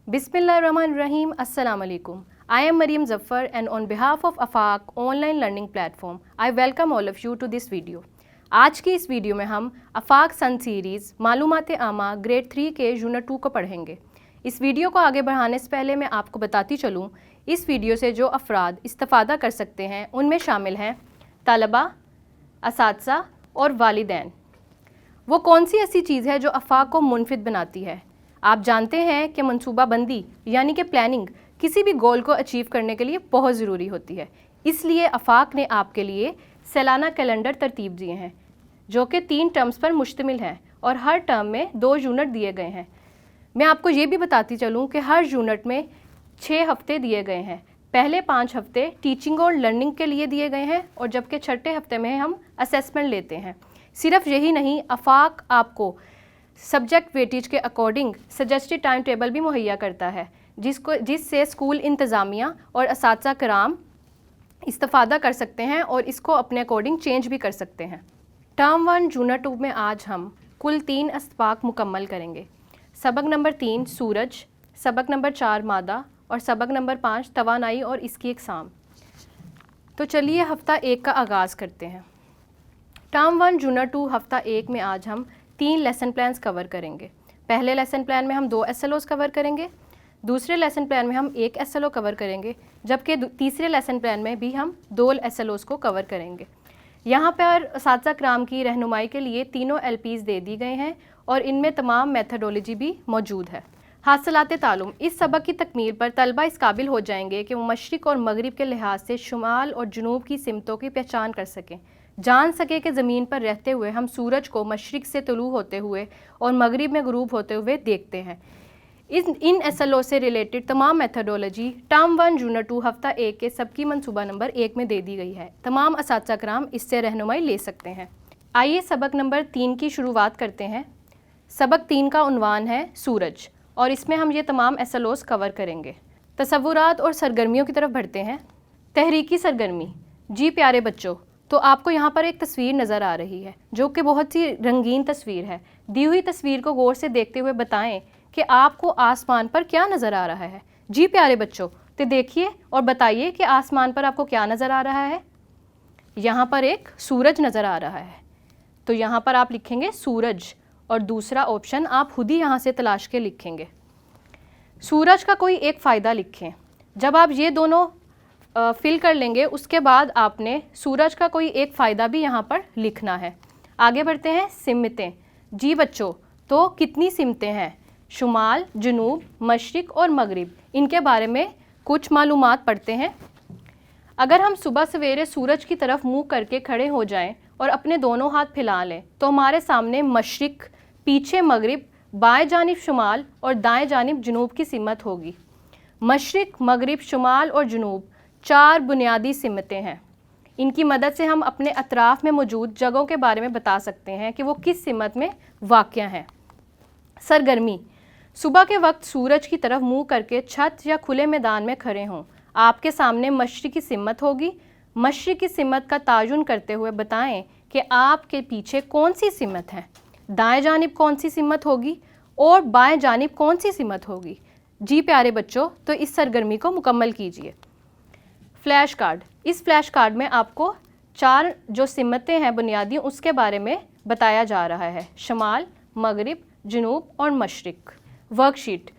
Bismillahirrahmanirrahim. Assalamu alaikum. I am Maryam Zafar and on behalf of AFAQ online learning platform, I welcome all of you to this video. आज की इस video में हम AFAQ सन series मालूमात आमा grade 3 के unit 2 को पढ़ेंगे। इस वीडियो को आगे बढ़ाने से पहले मैं आपको बताती चलूँ, इस वीडियो से जो अफराद इस्तिफ़ादा कर सकते हैं उनमें शामिल हैं तलबा, असातिज़ा और वालिदैन। वो कौन सी ऐसी चीज़ है जो AFAQ को मुनफिद बनाती है? आप जानते हैं कि मनसूबा बंदी यानी कि प्लानिंग किसी भी गोल को अचीव करने के लिए बहुत ज़रूरी होती है। इसलिए AFAQ ने आपके लिए सालाना कैलेंडर तरतीब दिए हैं जो कि 3 टर्म्स पर मुश्तमिल हैं और हर टर्म में 2 यूनिट दिए गए हैं। मैं आपको ये भी बताती चलूँ कि हर यूनिट में 6 हफ्ते दिए गए हैं। पहले 5 हफ्ते टीचिंग और लर्निंग के लिए दिए गए हैं और जबकि छठे हफ्ते में हम असेसमेंट लेते हैं। सिर्फ यही नहीं, AFAQ आपको सब्जेक्ट वेटेज के अकॉर्डिंग सजेस्टेड टाइम टेबल भी मुहैया करता है जिससे स्कूल इंतज़ामिया और असातिज़ा कराम इस्तिफ़ादा कर सकते हैं और इसको अपने अकॉर्डिंग चेंज भी कर सकते हैं। टर्म 1 यूनिट 2 में आज हम कुल 3 अस्बाक मुकम्मल करेंगे। सबक नंबर 3 सूरज, सबक नंबर 4 मादा और सबक नंबर 5 तवानाई और इसकी इकसाम। तो चलिए हफ़्ता 1 का आगाज़ करते हैं। टर्म 1 यूनिट 2 हफ़्ता 1 में आज हम 3 लेसन प्लान्स कवर करेंगे। पहले लेसन प्लान में हम 2 SLOs कवर करेंगे, दूसरे लेसन प्लान में हम 1 SLO कवर करेंगे, जबकि तीसरे लेसन प्लान में भी हम 2 SLOs को कवर करेंगे। यहाँ पर असातिज़ा कराम की रहनुमाई के लिए तीनों LPs दे दी गए हैं और इनमें तमाम मेथडोलॉजी भी मौजूद है। हासिलात तालुम, इस सबक की तकमील पर तलबा इस काबिल हो जाएंगे कि वो मशरिक़ और मगरिब के लिहाज से शुमाल और जुनूब की सिमतों की पहचान कर सकें, जान सके कि ज़मीन पर रहते हुए हम सूरज को मशरिक़ से तुलू होते हुए और मगरिब में गुरूब होते हुए देखते हैं। इन SLO से रिलेटेड तमाम मेथडोलॉजी टर्म 1 यूनिट 2 हफ़्ता 1 के सबकी मनसूबा नंबर 1 में दे दी गई है। तमाम असातिज़ा कराम इससे रहनुमाई ले सकते हैं। आइए सबक नंबर 3 की शुरुआत करते हैं। सबक 3 का उन्वान है सूरज और इसमें हम ये तमाम SLOs कवर करेंगे। तसव्वुरात और सरगर्मियों की तरफ बढ़ते हैं। तहरीकी सरगर्मी। जी प्यारे बच्चों, तो आपको यहाँ पर एक तस्वीर नज़र आ रही है जो कि बहुत सी रंगीन तस्वीर है। दी हुई तस्वीर को गौर से देखते हुए बताएं कि आपको आसमान पर क्या नज़र आ रहा है। जी प्यारे बच्चों, तो देखिए और बताइए कि आसमान पर आपको क्या नज़र आ रहा है। यहाँ पर एक सूरज नज़र आ रहा है, तो यहाँ पर आप लिखेंगे सूरज और दूसरा ऑप्शन आप खुद ही यहाँ से तलाश के लिखेंगे। सूरज का कोई एक फ़ायदा लिखें। जब आप ये दोनों फिल कर लेंगे उसके बाद आपने सूरज का कोई एक फ़ायदा भी यहाँ पर लिखना है। आगे बढ़ते हैं। सिमतें। जी बच्चों, तो कितनी सिमतें हैं? शुमाल, जुनूब, मशरिक़ और मगरिब, इनके बारे में कुछ मालूमात पढ़ते हैं। अगर हम सुबह सवेरे सूरज की तरफ मुँह करके खड़े हो जाएं और अपने दोनों हाथ फैला लें तो हमारे सामने मशरिक़, पीछे मगरिब, बाएं जानिब शुमाल और दाएं जानिब जुनूब की सिमत होगी। मशरिक़, मगरिब, शुमाल और जुनूब 4 बुनियादी सिमतें हैं। इनकी मदद से हम अपने अतराफ़ में मौजूद जगहों के बारे में बता सकते हैं कि वो किस सिमत में वाक़या हैं। सरगर्मी। सुबह के वक्त सूरज की तरफ मुँह करके छत या खुले मैदान में खड़े हों। आपके सामने मशरिक़ की सिमत होगी। मशरिक़ की सिमत का तायुन करते हुए बताएं कि आपके पीछे कौन सी सिमत है, दाएं जानिब कौन सी सिमत होगी और बाएं जानिब कौन सी सिमत होगी। जी प्यारे बच्चों, तो इस सरगर्मी को मुकम्मल कीजिए। Flash card. इस फ्लैश कार्ड में आपको 4 जो सिमतें हैं बुनियादी उसके बारे में बताया जा रहा है। शमाल, मगरिब, जुनूब और मशरिक़। वर्कशीट।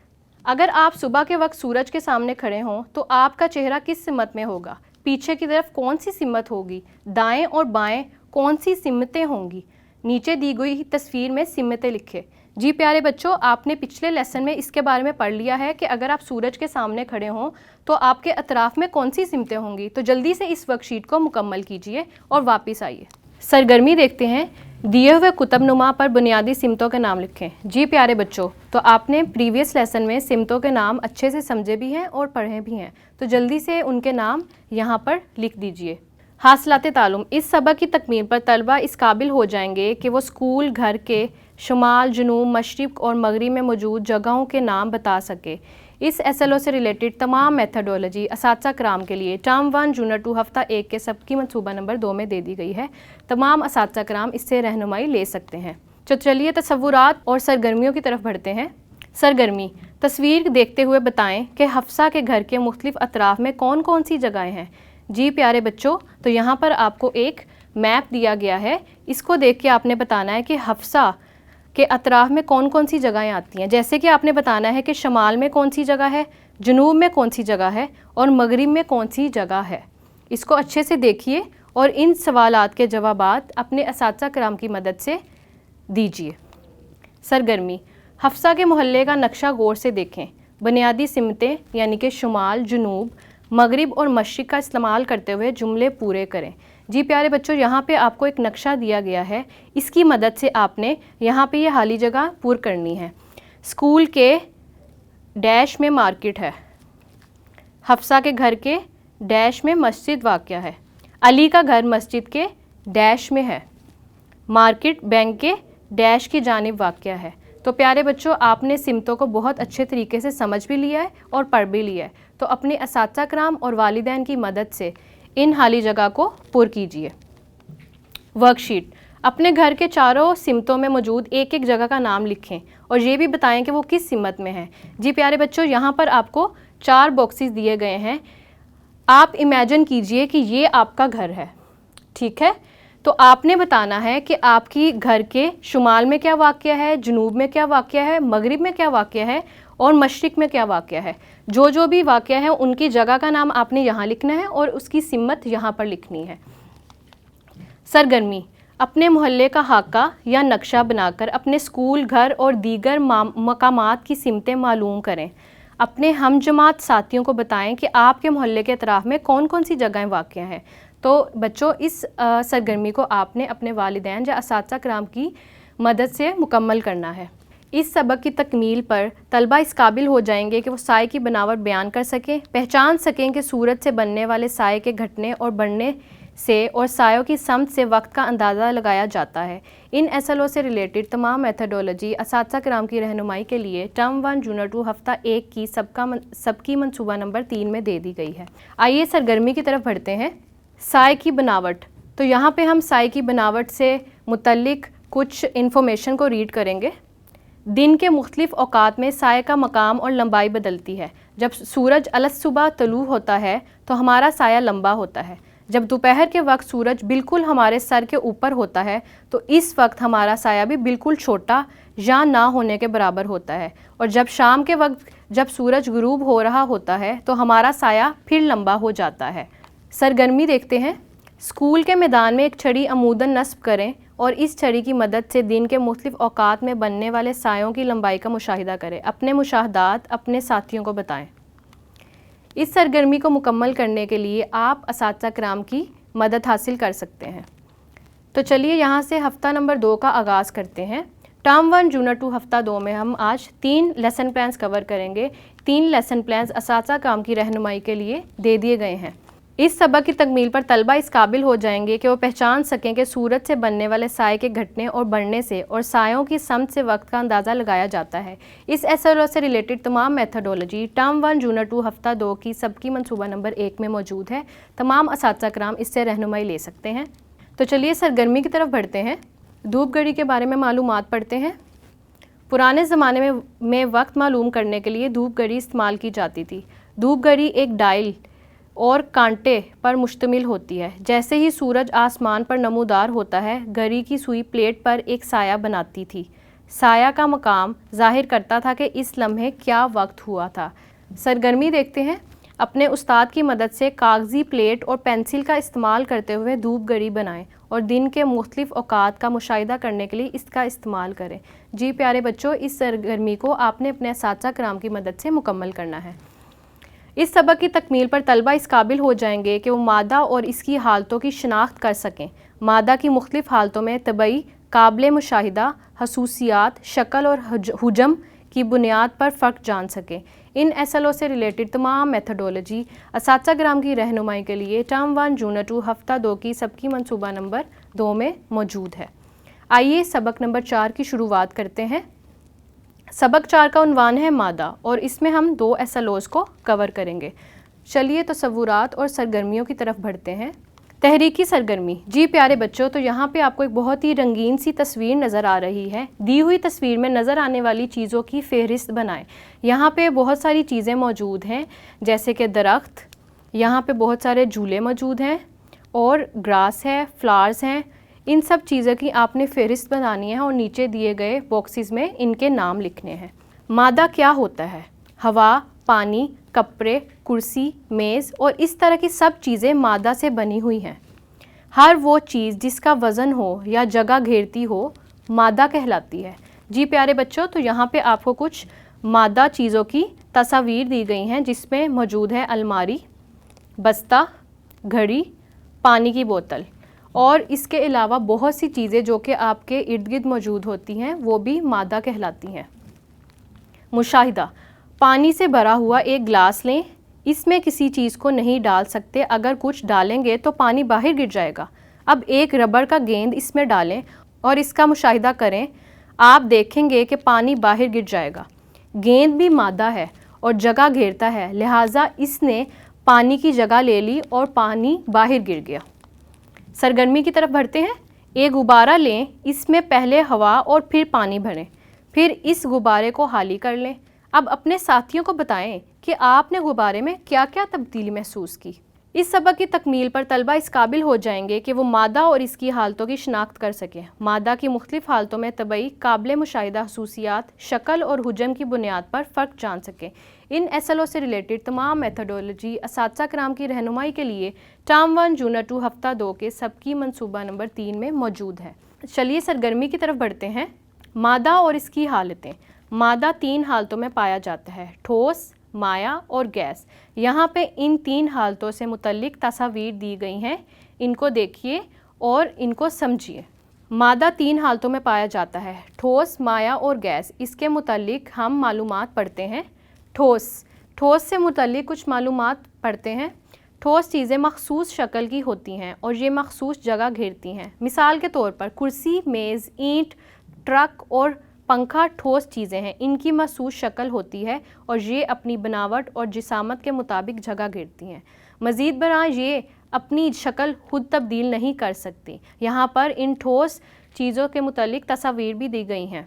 अगर आप सुबह के वक्त सूरज के सामने खड़े हों तो आपका चेहरा किस सिमत में होगा, पीछे की तरफ कौन सी सिमत होगी, दाएं और बाएं कौन सी सिमतें होंगी। नीचे दी गई तस्वीर में सिमतें लिखें। जी प्यारे बच्चों, आपने पिछले लेसन में इसके बारे में पढ़ लिया है कि अगर आप सूरज के सामने खड़े हों तो आपके अतराफ़ में कौन सी सिमतें होंगी। तो जल्दी से इस वर्कशीट को मुकम्मल कीजिए और वापस आइए। सरगर्मी देखते हैं। दिए हुए कुतब नुमा पर बुनियादी सिमतों के नाम लिखें। जी प्यारे बच्चों, तो आपने प्रीवियस लेसन में सिमतों के नाम अच्छे से समझे भी हैं और पढ़े भी हैं, तो जल्दी से उनके नाम यहाँ पर लिख दीजिए। हासिलात तालुम। इस सबक की तकमील पर तलबा इस काबिल हो जाएंगे कि वो स्कूल घर के शुमाल, जुनूब, मशरिक़ और मगरिब में मौजूद जगहों के नाम बता सके। इस SLO से रिलेटेड तमाम मेथडोलॉजी असातिज़ा कराम के लिए टर्म 1 यूनिट 2 हफ़्ता 1 के सबकी मनसूबा नंबर 2 में दे दी गई है। तमाम असातिज़ा कराम इससे रहनुमाई ले सकते हैं। तो चलिए तसव्वुरात और सरगर्मियों की तरफ बढ़ते हैं। सरगर्मी, तस्वीर देखते हुए बताएं कि हफ्सा के घर के मुख्तलिफ अतराफ़ में कौन कौन सी जगहें हैं। जी प्यारे बच्चों, तो यहाँ पर आपको एक मैप दिया गया है, इसको देख के आपने बताना है कि हफ्सा के अतराफ़ में कौन कौन सी जगहें आती हैं। जैसे कि आपने बताना है कि शमाल में कौन सी जगह है, जनूब में कौन सी जगह है और मगरिब में कौन सी जगह है। इसको अच्छे से देखिए और इन सवालात के जवाबात अपने असातिज़ा कराम की मदद से दीजिए। सरगर्मी, हफ्सा के मोहल्ले का नक्शा गौर से देखें। बुनियादी सिमतें यानी कि शुमाल, जनूब, मगरिब और मशरिक़ का इस्तेमाल करते हुए जुमले पूरे करें। जी प्यारे बच्चों, यहाँ पे आपको एक नक्शा दिया गया है, इसकी मदद से आपने यहाँ पे ये हाली जगह पूर करनी है। स्कूल के डैश में मार्केट है, हफ्सा के घर के डैश में मस्जिद वाक़या है, अली का घर मस्जिद के डैश में है, मार्केट बैंक के डैश की जानिब वाक़या है। तो प्यारे बच्चों, आपने सिमतों को बहुत अच्छे तरीके से समझ भी लिया है और पढ़ भी लिया है। तो अपने असातिज़ा कराम और वालिदैन की मदद से इन हाली जगह को पुर कीजिए। वर्कशीट, अपने घर के चारों सिमतों में मौजूद एक एक जगह का नाम लिखें और ये भी बताएं कि वो किस सिमत में है। जी प्यारे बच्चों, यहाँ पर आपको 4 बॉक्सेस दिए गए हैं। आप इमेजिन कीजिए कि ये आपका घर है, ठीक है। तो आपने बताना है कि आपकी घर के शुमाल में क्या वाक़या है, जनूब में क्या वाक़या है, मगरिब में क्या वाक़या है और मशरिक़ में क्या वाक़या है। जो भी वाक़या है उनकी जगह का नाम आपने यहाँ लिखना है और उसकी सिमत यहाँ पर लिखनी है। सरगर्मी, अपने मोहल्ले का हाका या नक्शा बनाकर अपने स्कूल, घर और दीगर मकामात की सिमतें मालूम करें। अपने हम जमात साथियों को बताएं कि आपके मोहल्ले के अतराफ़ में कौन कौन सी जगहें वाक़या हैं। तो बच्चों, इस सरगर्मी को आपने अपने वालिदैन या असातिज़ा कराम की मदद से मुकम्मल करना है। इस सबक की तकमील पर तलबा इस काबिल हो जाएंगे कि वो साए की बनावट बयान कर सकें, पहचान सकें कि सूरज से बनने वाले साए के घटने और बढ़ने से और सायों की समत से वक्त का अंदाज़ा लगाया जाता है। इन एसएलओ से रिलेटेड तमाम मेथडोलॉजी असातिज़ा कराम की रहनुमाई के लिए टर्म 1 यूनिट 2 हफ्ता 1 की सबकी मनसूबा नंबर 3 में दे दी गई है। आइए सरगर्मी की तरफ बढ़ते हैं। साए की बनावट, तो यहाँ पे हम साए की बनावट से मुतल्लिक कुछ इन्फॉर्मेशन को रीड करेंगे। दिन के मुख्तलिफ औकात में साए का मकाम और लंबाई बदलती है। जब सूरज अलसुबह तलू होता है तो हमारा साया लंबा होता है। जब दोपहर के वक्त सूरज बिल्कुल हमारे सर के ऊपर होता है तो इस वक्त हमारा साया भी बिल्कुल छोटा या ना होने के बराबर होता है। और जब शाम के वक्त जब सूरज गुरूब हो रहा होता है तो हमारा साया फिर लंबा हो जाता है। सरगर्मी देखते हैं। स्कूल के मैदान में एक छड़ी अमूदन नस्ब करें और इस छड़ी की मदद से दिन के मुख्तलिफ औकात में बनने वाले सायों की लंबाई का मुशाहिदा करें। अपने मुशाहदात अपने साथियों को बताएं। इस सरगर्मी को मुकम्मल करने के लिए आप असातिज़ा कराम की मदद हासिल कर सकते हैं। तो चलिए यहाँ से हफ़्ता नंबर 2 का आगाज़ करते हैं। टर्म 1 यूनिट 2 हफ़्ता 2 में हम आज 3 लेसन प्लान्स कवर करेंगे। 3 लेसन प्लान्स असातिज़ा कराम की रहनुमाई के लिए दे दिए गए हैं। इस सबक की तकमील पर तलबा इस काबिल हो जाएंगे कि वो पहचान सकें कि सूरज से बनने वाले साए के घटने और बढ़ने से और सायों की समत से वक्त का अंदाज़ा लगाया जाता है। इस एसएलओ से रिलेटेड तमाम मेथडोलॉजी टर्म 1 यूनिट 2 हफ़्ता 2 की सबकी मनसूबा नंबर 1 में मौजूद है। तमाम असातिज़ा कराम इससे रहनुमाई ले सकते हैं। तो चलिए सरगर्मी की तरफ बढ़ते हैं। धूप घड़ी के बारे में मालूमात पढ़ते हैं। पुराने ज़माने में वक्त मालूम करने के लिए धूप घड़ी इस्तेमाल की जाती थी। धूप घड़ी एक डायल और कांटे पर मुश्तमिल होती है। जैसे ही सूरज आसमान पर नमूदार होता है, घड़ी की सुई प्लेट पर एक साया बनाती थी। साया का मकाम ज़ाहिर करता था कि इस लम्हे क्या वक्त हुआ था। सरगर्मी देखते हैं। अपने उस्ताद की मदद से कागज़ी प्लेट और पेंसिल का इस्तेमाल करते हुए धूप घड़ी बनाएं और दिन के मुख्तलिफ औकात का मुशाहिदा करने के लिए इसका इस्तेमाल करें। जी प्यारे बच्चों, इस सरगर्मी को आपने अपने असातिज़ा कराम की मदद से मुकम्मल करना है। इस सबक की तकमील पर तलबा इस काबिल हो जाएंगे कि वो मादा और इसकी हालतों की शनाख्त कर सकें। मादा की मुख्तलिफ हालतों में तबई, काबिल मुशाहिदा, खसूसियात, शक्ल और हुजम की बुनियाद पर फ़र्क जान सकें। इन एसएलओ से रिलेटेड तमाम मेथडोलॉजी असातिज़ा कराम की रहनुमाई के लिए टर्म 1 यूनिट 2 हफ़्ता 2 की सबकी मनसूबा नंबर 2 में मौजूद है। आइए सबक नंबर 4 की शुरुआत करते हैं। सबक 4 का उन्वान है मादा और इसमें हम 2 एसएलओज़ को कवर करेंगे। चलिए तसव्वुरात और सरगर्मियों की तरफ बढ़ते हैं। تحریکی سرگرمی. جی پیارے بچوں، تو یہاں پہ آپ کو ایک بہت ہی رنگین سی تصویر نظر آ رہی ہے. دی ہوئی تصویر میں نظر آنے والی چیزوں کی فہرست بنائیں. یہاں پہ بہت ساری چیزیں موجود ہیں جیسے کہ درخت، یہاں پہ بہت سارے جھولے موجود ہیں اور گراس ہے، فلاورز ہیں. ان سب چیزوں کی آپ نے فہرست بنانی ہے اور نیچے دیے گئے باکسز میں ان کے نام لکھنے ہیں. مادہ کیا ہوتا ہے؟ ہوا، پانی، کپڑے، کرسی، میز اور اس طرح کی سب چیزیں مادہ سے بنی ہوئی ہیں. ہر وہ چیز جس کا وزن ہو یا جگہ گھیرتی ہو مادہ کہلاتی ہے. جی پیارے بچوں، تو یہاں پہ آپ کو کچھ مادہ چیزوں کی تصاویر دی گئی ہیں جس میں موجود ہے الماری، بستہ، گھڑی، پانی کی بوتل اور اس کے علاوہ بہت سی چیزیں جو کہ آپ کے ارد گرد موجود ہوتی ہیں وہ بھی مادہ کہلاتی ہیں. مشاہدہ. پانی سے بھرا ہوا ایک گلاس لیں. اس میں کسی چیز کو نہیں ڈال سکتے، اگر کچھ ڈالیں گے تو پانی باہر گر جائے گا. اب ایک ربڑ کا گیند اس میں ڈالیں اور اس کا مشاہدہ کریں. آپ دیکھیں گے کہ پانی باہر گر جائے گا. گیند بھی مادہ ہے اور جگہ گھیرتا ہے، لہٰذا اس نے پانی کی جگہ لے لی اور پانی باہر گر گیا. سرگرمی کی طرف بڑھتے ہیں. ایک غبارہ لیں، اس میں پہلے ہوا اور پھر پانی بھریں، پھر اس غبارے کو خالی کر لیں. اب اپنے ساتھیوں کو بتائیں کہ آپ نے غبارے میں کیا کیا تبدیلی محسوس کی. اس سبق کی تکمیل پر طلبہ اس قابل ہو جائیں گے کہ وہ مادہ اور اس کی حالتوں کی شناخت کر سکیں. مادہ کی مختلف حالتوں میں طبعی، قابل مشاہدہ خصوصیات، شکل اور حجم کی بنیاد پر فرق جان سکیں. ان SLO سے ریلیٹڈ تمام میتھڈولوجی اساتذہ کرام کی رہنمائی کے لیے ٹرم 1 یونٹ 2 ہفتہ 2 کے سبقی منصوبہ نمبر 3 میں موجود ہے. چلیے سرگرمی کی طرف بڑھتے ہیں. مادہ اور اس کی حالتیں. مادہ 3 حالتوں میں پایا جاتا ہے: ٹھوس، مائع اور گیس. یہاں پہ ان 3 حالتوں سے متعلق تصاویر دی گئی ہیں، ان کو دیکھیے اور ان کو سمجھیے. مادہ 3 حالتوں میں پایا جاتا ہے: ٹھوس، مائع اور گیس. اس کے متعلق ہم معلومات پڑھتے ہیں. ٹھوس سے متعلق کچھ معلومات پڑھتے ہیں. ٹھوس چیزیں مخصوص شکل کی ہوتی ہیں اور یہ مخصوص جگہ گھیرتی ہیں. مثال کے طور پر کرسی، میز، اینٹ، ٹرک اور پنکھا ٹھوس چیزیں ہیں. ان کی مخصوص شکل ہوتی ہے اور یہ اپنی بناوٹ اور جسامت کے مطابق جگہ گھیرتی ہیں. مزید برآں یہ اپنی شکل خود تبدیل نہیں کر سکتی. یہاں پر ان ٹھوس چیزوں کے متعلق تصاویر بھی دی گئی ہیں.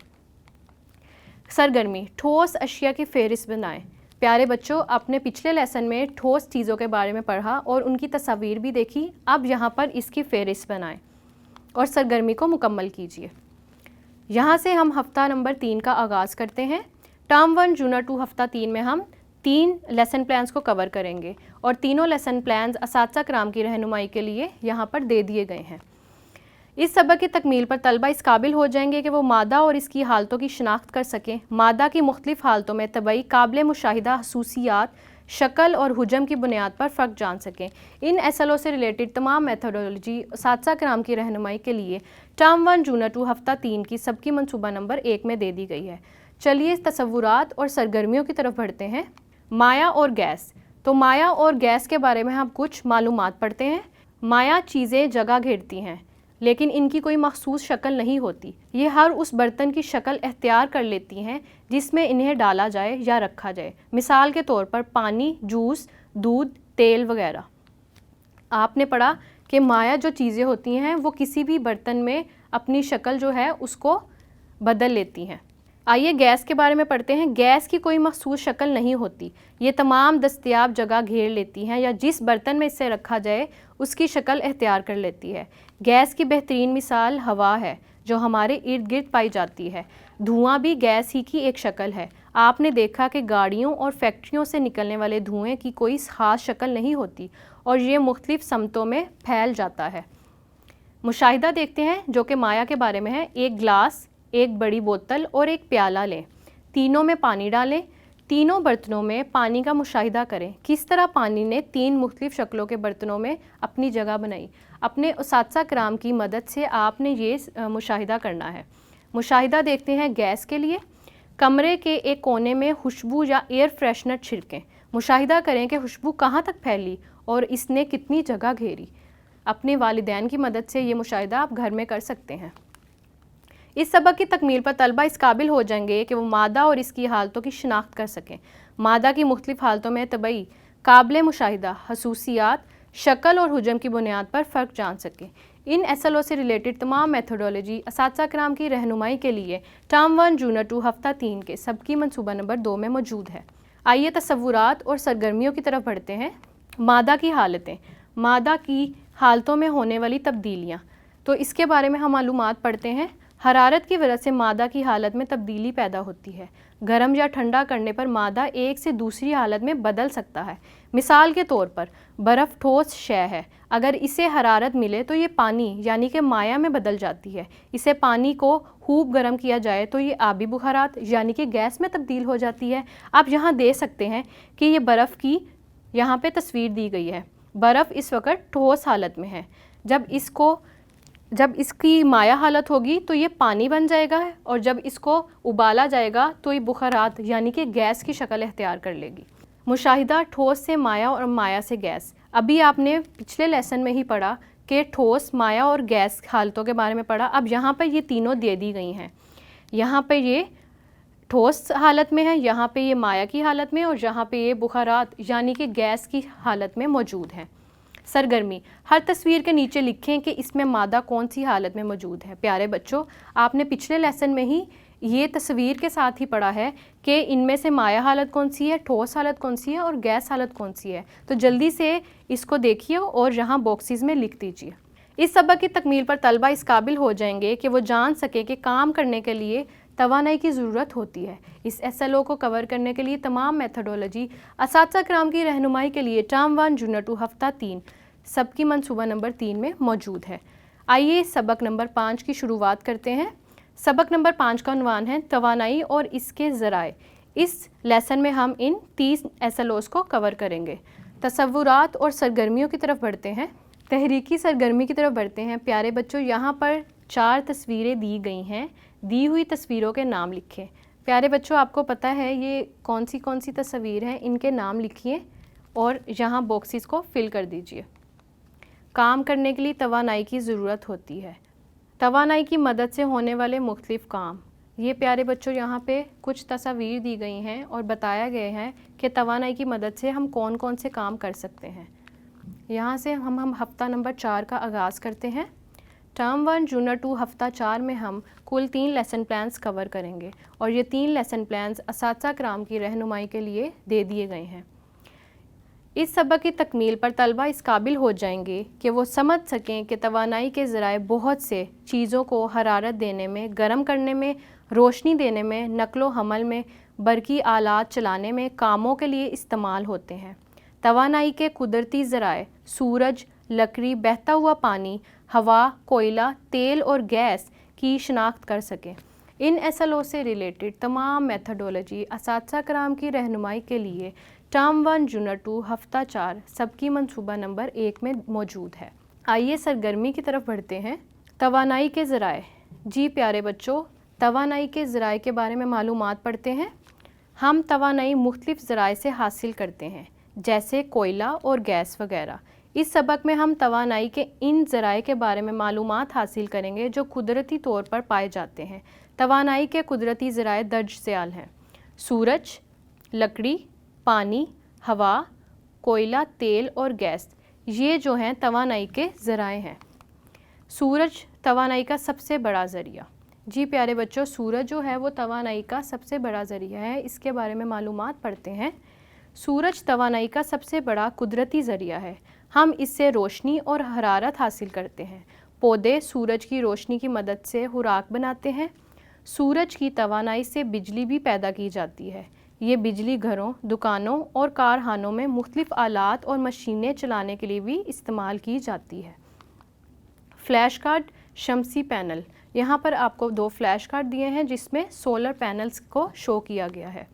سرگرمی. ٹھوس اشیاء کی فہرست بنائیں. پیارے بچوں، آپ نے پچھلے لیسن میں ٹھوس چیزوں کے بارے میں پڑھا اور ان کی تصاویر بھی دیکھی. اب یہاں پر اس کی فہرست بنائیں اور سرگرمی کو مکمل کیجیے. یہاں سے ہم ہفتہ نمبر 3 کا آغاز کرتے ہیں. ٹرم 1 یونٹ 2 ہفتہ 3 میں ہم 3 لیسن پلانز کو کور کریں گے اور تینوں لیسن پلانز اساتذہ کرام کی رہنمائی کے لیے یہاں پر دے دیے گئے ہیں. اس سبق کی تکمیل پر طلبہ اس قابل ہو جائیں گے کہ وہ مادہ اور اس کی حالتوں کی شناخت کر سکیں. مادہ کی مختلف حالتوں میں طبعی، قابل مشاہدہ خصوصیات، شکل اور حجم کی بنیاد پر فرق جان سکیں. ان SLO سے ریلیٹڈ تمام میتھڈولوجی اساتذہ کرام کی رہنمائی کے لیے ٹرم 1 یونٹ 2 ہفتہ 3 کی سبقی منصوبہ نمبر 1 میں دے دی گئی ہے. چلیے تصورات اور سرگرمیوں کی طرف بڑھتے ہیں. مائع اور گیس. تو مائع اور گیس کے بارے میں ہم کچھ معلومات پڑھتے ہیں. مائع چیزیں جگہ گھیرتی ہیں لیکن ان کی کوئی مخصوص شکل نہیں ہوتی. یہ ہر اس برتن کی شکل اختیار کر لیتی ہیں جس میں انہیں ڈالا جائے یا رکھا جائے. مثال کے طور پر پانی، جوس، دودھ، تیل وغیرہ. آپ نے پڑھا کہ مائع جو چیزیں ہوتی ہیں وہ کسی بھی برتن میں اپنی شکل جو ہے اس کو بدل لیتی ہیں. آئیے گیس کے بارے میں پڑھتے ہیں. گیس کی کوئی مخصوص شکل نہیں ہوتی. یہ تمام دستیاب جگہ گھیر لیتی ہیں یا جس برتن میں اسے رکھا جائے اس کی شکل اختیار کر لیتی ہے. گیس کی بہترین مثال ہوا ہے جو ہمارے ارد گرد پائی جاتی ہے. دھواں بھی گیس ہی کی ایک شکل ہے. آپ نے دیکھا کہ گاڑیوں اور فیکٹریوں سے نکلنے والے دھوئیں کی کوئی خاص شکل نہیں ہوتی اور یہ مختلف سمتوں میں پھیل جاتا ہے. مشاہدہ دیکھتے ہیں جو کہ مائع کے بارے میں ہے. ایک گلاس، ایک بڑی بوتل اور ایک پیالہ لیں. تینوں میں پانی ڈالیں. تینوں برتنوں میں پانی کا مشاہدہ کریں. کس طرح پانی نے 3 مختلف شکلوں کے برتنوں میں اپنی جگہ بنائی. اپنے اساتذہ کرام کی مدد سے آپ نے یہ مشاہدہ کرنا ہے. مشاہدہ دیکھتے ہیں گیس کے لیے. کمرے کے ایک کونے میں خوشبو یا ایئر فریشنر چھڑکیں. مشاہدہ کریں کہ خوشبو کہاں تک پھیلی اور اس نے کتنی جگہ گھیری. اپنے والدین کی مدد سے یہ مشاہدہ آپ گھر میں کر سکتے ہیں. اس سبق کی تکمیل پر طلبہ اس قابل ہو جائیں گے کہ وہ مادہ اور اس کی حالتوں کی شناخت کر سکیں. مادہ کی مختلف حالتوں میں طبعی، قابل مشاہدہ خصوصیات، शक्ल और हुजम की बुनियाद पर फ़र्क जान सकें। इन SLO से रिलेटेड तमाम मेथोडोलॉजी असातिज़ा कराम की रहनुमाई के लिए टर्म 1 जूनियर 2 हफ्ता 3 के सबकी मंसूबा नंबर 2 में मौजूद है। आइए तसव्वुरात और सरगर्मियों की तरफ बढ़ते हैं। मादा की हालतें, मादा की हालतों में होने वाली तब्दीलियाँ, तो इसके बारे में हम मालूमात पढ़ते हैं। हरारत की वजह से मादा की हालत में तब्दीली पैदा होती है। गर्म या ठंडा करने पर मादा एक से दूसरी हालत में बदल सकता है। मिसाल के तौर पर बर्फ़ ठोस शय है, अगर इसे हरारत मिले तो ये पानी यानी कि माया में बदल जाती है। इसे पानी को खूब गर्म किया जाए तो ये आबी बुखारात यानी कि गैस में तब्दील हो जाती है। आप यहाँ दे सकते हैं कि ये बर्फ़ की यहाँ पे तस्वीर दी गई है। बर्फ़ इस वक्त ठोस हालत में है। जब इसकी माया हालत होगी तो ये पानी बन जाएगा और जब इसको उबाला जाएगा तो ये बुखारात यानी कि गैस की शक्ल इख्तियार कर लेगी। मुशाहिदा ठोस से माया और माया से गैस। अभी आपने पिछले लेसन में ही पढ़ा कि ठोस, माया और गैस हालतों के बारे में पढ़ा। अब यहाँ पर ये तीनों दे दी गई हैं। यहाँ पर ये ठोस हालत में है, यहाँ पे ये माया की हालत में और यहाँ पे ये बुखारात यानी कि गैस की हालत में मौजूद है। सरगर्मी, हर तस्वीर के नीचे लिखें कि इसमें मादा कौन सी हालत में मौजूद है। प्यारे बच्चों, आपने पिछले लेसन में ही ये तस्वीर के साथ ही पढ़ा है कि इनमें से माया हालत कौन सी है, ठोस हालत कौन सी है और गैस हालत कौन सी है। तो जल्दी से इसको देखिए और यहाँ बॉक्सेस में लिख दीजिए। इस सबक की तकमील पर तलबा इस काबिल हो जाएंगे कि वो जान सके कि काम करने के लिए तवानाई की ज़रूरत होती है। इस SLO को कवर करने के लिए तमाम मेथोडोलॉजी असातिज़ा कराम की रहनुमाई के लिए टर्म 1 जूनियर 2 हफ्ता 3 सबकी मंसूबा नंबर 3 में मौजूद है। आइए सबक नंबर 5 की शुरुआत करते हैं। सबक नंबर 5 का उन्वान है तवानाई और इसके ज़राए। इस लेसन में हम इन 30 SLOs को कवर करेंगे। तसव्वुरात और सरगर्मियों की तरफ बढ़ते हैं। तहरीकी सरगर्मी की तरफ बढ़ते हैं। प्यारे बच्चों, यहाँ पर 4 तस्वीरें दी गई हैं। दी हुई तस्वीरों के नाम लिखें। प्यारे बच्चों, आपको पता है ये कौन सी तस्वीर हैं, इनके नाम लिखिए और यहाँ बॉक्सेस को फिल कर दीजिए। काम करने के लिए तवानाई की ज़रूरत होती है। तवानाई की मदद से होने वाले मुख्तलिफ़ काम। ये प्यारे बच्चों यहाँ पे कुछ तस्वीर दी गई हैं और बताया गया है कि तवानाई की मदद से हम कौन कौन से काम कर सकते हैं। यहाँ से हम हफ़्ता नंबर 4 का आगाज़ करते हैं। टर्म 1 जूनियर 2 हफ़्ता 4 में हम कुल 3 लेसन प्लान्स कवर करेंगे और ये 3 लेसन प्लान्स असातिज़ा कराम की रहनुमाई के लिए दे दिए गए हैं। इस सबक की तकमील पर तलबा इस काबिल हो जाएंगे कि वो समझ सकें कि तवानाई के ज़राए बहुत से चीज़ों को हरारत देने में, गर्म करने में, रोशनी देने में, नकलो हमल में, बरकी आलात चलाने में, कामों के लिए इस्तेमाल होते हैं। तवानाई के कुदरती ज़राए सूरज, लकड़ी, बहता हुआ पानी, हवा, कोयला, तेल और गैस की शनाख्त कर सकें। इन SLO से रिलेटेड तमाम मेथोडोलॉजी असातिज़ा कराम की रहनुमाई के लिए टर्म 1 जूनियर 2 हफ़्ता 4 सबकी मंसूबा नंबर 1 में मौजूद है। आइए सरगर्मी की तरफ बढ़ते हैं। तवानाई के ज़राए। जी प्यारे बच्चों, तवानाई के ज़राए के बारे में मालूमात पढ़ते हैं। हम तवानाई मुख्तलिफ़ ज़राए से हासिल करते हैं, जैसे कोयला और गैस वगैरह। इस सबक में हम तवानाई के इन ज़राए के बारे में मालूमात हासिल करेंगे जो कुदरती तौर पर पाए जाते हैं। तवानाई के कुदरती ज़राए दर्ज ज़याल हैं: सूरज, लकड़ी, पानी, हवा, कोयला, तेल और गैस। ये जो हैं तवानाई के ज़राए हैं। सूरज तवानाई का सबसे बड़ा ज़रिया। जी प्यारे बच्चों, सूरज जो है वो तवानाई का सबसे बड़ा ज़रिया है। इसके बारे में मालूमात पढ़ते हैं। सूरज तवानाई का सबसे बड़ा कुदरती ज़रिया है। हम इससे रोशनी और हरारत हासिल करते हैं। पौधे सूरज की रोशनी की मदद से खुराक बनाते हैं। सूरज की तवानाई से बिजली भी पैदा की जाती है। ये बिजली घरों, दुकानों और कारखानों में मुख्तलिफ़ आलात और मशीनें चलाने के लिए भी इस्तेमाल की जाती है। फ्लैश कार्ड, शमसी पैनल। यहाँ पर आपको 2 फ्लैश कार्ड दिए हैं जिसमें सोलर पैनल्स को शो किया गया है।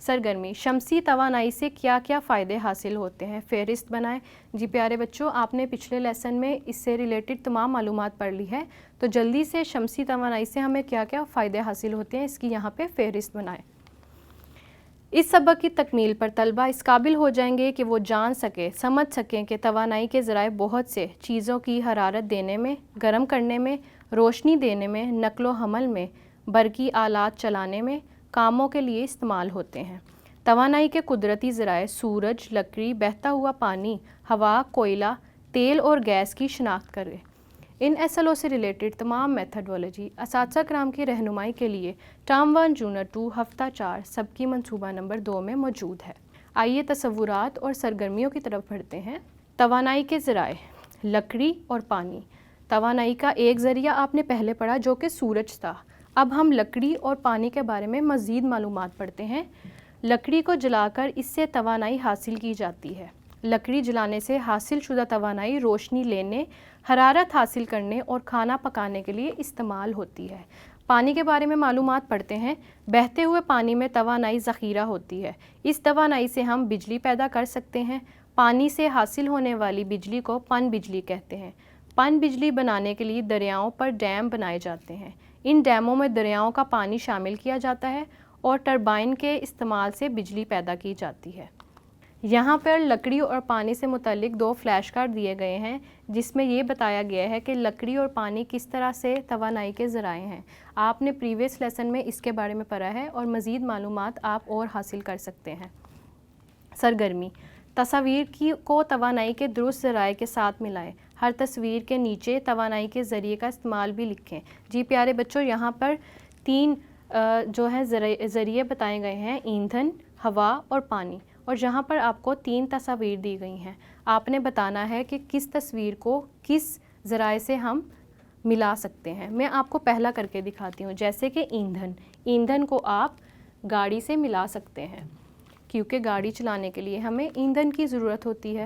सरगर्मी, शमसी तवानाई से क्या क्या फ़ायदे हासिल होते हैं, फ़हरिस्त बनाएं। जी प्यारे बच्चों, आपने पिछले लेसन में इससे रिलेटेड तमाम मालूमात पढ़ ली है, तो जल्दी से शमसी तवानाई से हमें क्या क्या फ़ायदे हासिल होते हैं इसकी यहाँ पे फ़हरिस्त बनाएं। इस सबक की तकमील पर तलबा इस काबिल हो जाएंगे कि वो जान सके, समझ सकें कि तवानाई के ज़राए बहुत से चीज़ों की हरारत देने में, गर्म करने में, रोशनी देने में, नकलो हमल में, बरकी आलात चलाने में, कामों के लिए इस्तेमाल होते हैं। توانائی کے قدرتی ذرائع سورج، لکڑی، بہتا ہوا پانی، ہوا، کوئلہ، تیل اور گیس کی شناخت کریں۔ ان SLO سے ریلیٹڈ تمام میتھڈولوجی اساتذہ کرام کی رہنمائی کے لیے ٹرم 1 یونٹ 2 ہفتہ 4 سبکی منصوبہ نمبر 2 میں موجود ہے۔ آئیے تصورات اور سرگرمیوں کی طرف بڑھتے ہیں۔ توانائی کے ذرائع، لکڑی اور پانی۔ توانائی کا ایک ذریعہ آپ نے پہلے پڑھا جو کہ سورج تھا۔ اب ہم لکڑی اور پانی کے بارے میں مزید معلومات پڑھتے ہیں۔ لکڑی کو جلا کر اس سے توانائی حاصل کی جاتی ہے۔ لکڑی جلانے سے حاصل شدہ توانائی روشنی لینے، حرارت حاصل کرنے اور کھانا پکانے کے لیے استعمال ہوتی ہے۔ پانی کے بارے میں معلومات پڑھتے ہیں۔ بہتے ہوئے پانی میں توانائی ذخیرہ ہوتی ہے۔ اس توانائی سے ہم بجلی پیدا کر سکتے ہیں۔ پانی سے حاصل ہونے والی بجلی کو پن بجلی کہتے ہیں۔ پن بجلی بنانے کے لیے دریاؤں پر ڈیم بنائے جاتے ہیں۔ ان ڈیموں میں دریاؤں کا پانی شامل کیا جاتا ہے اور ٹربائن کے استعمال سے بجلی پیدا کی جاتی ہے۔ یہاں پر لکڑی اور پانی سے متعلق 2 فلیش کارڈ دیے گئے ہیں جس میں یہ بتایا گیا ہے کہ لکڑی اور پانی کس طرح سے توانائی کے ذرائع ہیں۔ آپ نے پریویس لیسن میں اس کے بارے میں پڑھا ہے اور مزید معلومات آپ اور حاصل کر سکتے ہیں۔ سرگرمی، تصاویر کو توانائی کے درست ذرائع کے ساتھ ملائیں۔ ہر تصویر کے نیچے توانائی کے ذریعے کا استعمال بھی لکھیں۔ جی پیارے بچوں، یہاں پر 3 جو ہیں ذریعے بتائے گئے ہیں، ایندھن، ہوا اور پانی، اور جہاں پر آپ کو 3 تصاویر دی گئی ہیں۔ آپ نے بتانا ہے کہ کس تصویر کو کس ذرائع سے ہم ملا سکتے ہیں۔ میں آپ کو پہلا کر کے دکھاتی ہوں، جیسے کہ ایندھن کو آپ گاڑی سے ملا سکتے ہیں کیونکہ گاڑی چلانے کے لیے ہمیں ایندھن کی ضرورت ہوتی ہے۔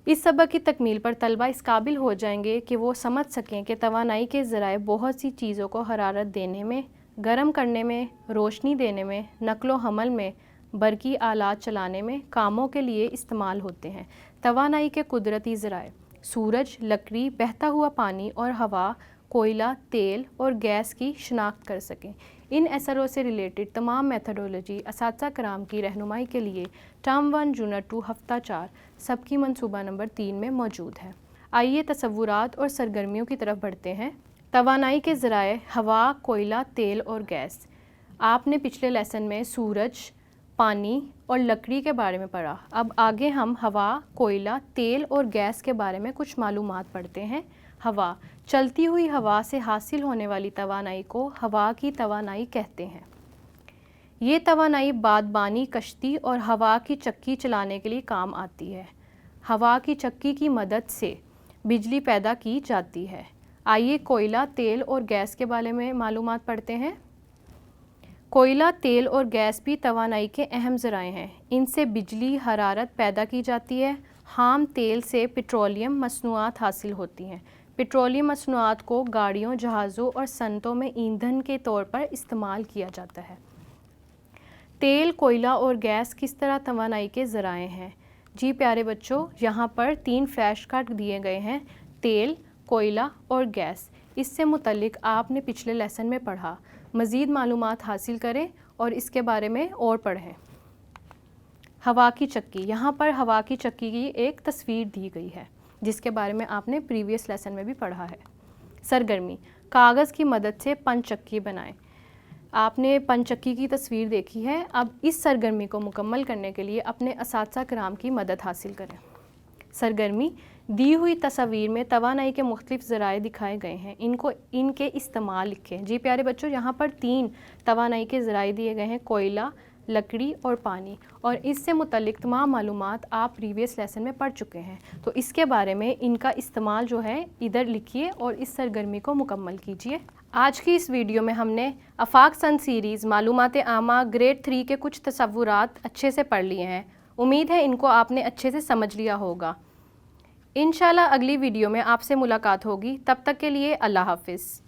اس سبق کی تکمیل پر طلبہ اس قابل ہو جائیں گے کہ وہ سمجھ سکیں کہ توانائی کے ذرائع بہت سی چیزوں کو حرارت دینے میں، گرم کرنے میں، روشنی دینے میں، نقل و حمل میں، برقی آلات چلانے میں، کاموں کے لیے استعمال ہوتے ہیں۔ توانائی کے قدرتی ذرائع سورج، لکڑی، بہتا ہوا پانی اور ہوا، کوئلہ، تیل اور گیس کی شناخت کر سکیں۔ ان SLO سے ریلیٹڈ تمام میتھڈولوجی اساتذہ کرام کی رہنمائی کے لیے ٹرم 1 یونٹ 2 ہفتہ 4 سبکی منصوبہ نمبر 3 میں موجود ہے۔ آئیے تصورات اور سرگرمیوں کی طرف بڑھتے ہیں۔ توانائی کے ذرائع، ہوا، کوئلہ، تیل اور گیس۔ آپ نے پچھلے لیسن میں سورج، پانی اور لکڑی کے بارے میں پڑھا۔ اب آگے ہم ہوا، کوئلہ، تیل اور گیس کے بارے میں کچھ معلومات پڑھتے ہیں۔ ہوا، چلتی ہوئی ہوا سے حاصل ہونے والی توانائی کو ہوا کی توانائی کہتے ہیں۔ یہ توانائی بادبانی کشتی اور ہوا کی چکی چلانے کے لیے کام آتی ہے۔ ہوا کی چکی کی مدد سے بجلی پیدا کی جاتی ہے۔ آئیے کوئلہ، تیل اور گیس کے بارے میں معلومات پڑھتے ہیں۔ کوئلہ، تیل اور گیس بھی توانائی کے اہم ذرائع ہیں۔ ان سے بجلی، حرارت پیدا کی جاتی ہے۔ خام تیل سے پیٹرولیم مصنوعات حاصل ہوتی ہیں۔ پیٹرولیم مصنوعات کو گاڑیوں، جہازوں اور صنعتوں میں ایندھن کے طور پر استعمال کیا جاتا ہے۔ تیل، کوئلہ اور گیس کس طرح توانائی کے ذرائع ہیں؟ جی پیارے بچوں، یہاں پر 3 فلیش کارڈ دیے گئے ہیں، تیل، کوئلہ اور گیس۔ اس سے متعلق آپ نے پچھلے لیسن میں پڑھا۔ مزید معلومات حاصل کریں اور اس کے بارے میں اور پڑھیں۔ ہوا کی چکی، یہاں پر ہوا کی چکی کی ایک تصویر دی گئی ہے جس کے بارے میں آپ نے پریویس لیسن میں بھی پڑھا ہے۔ سرگرمی، کاغذ کی مدد سے پن چکی بنائیں۔ آپ نے پن چکی کی تصویر دیکھی ہے۔ اب اس سرگرمی کو مکمل کرنے کے لیے اپنے اساتذہ کرام کی مدد حاصل کریں۔ سرگرمی، دی ہوئی تصاویر میں توانائی کے مختلف ذرائع دکھائے گئے ہیں، ان کے استعمال لکھیں۔ جی پیارے بچوں، یہاں پر 3 توانائی کے ذرائع دیے گئے ہیں، کوئلہ، لکڑی اور پانی، اور اس سے متعلق تمام معلومات آپ پریویس لیسن میں پڑھ چکے ہیں۔ تو اس کے بارے میں ان کا استعمال جو ہے ادھر لکھیے اور اس سرگرمی کو مکمل کیجیے۔ آج کی اس ویڈیو میں ہم نے آفاق سن سیریز معلومات عامہ گریڈ 3 کے کچھ تصورات اچھے سے پڑھ لیے ہیں۔ امید ہے ان کو آپ نے اچھے سے سمجھ لیا ہوگا۔ انشاءاللہ اگلی ویڈیو میں آپ سے ملاقات ہوگی۔ تب تک کے لیے اللہ حافظ۔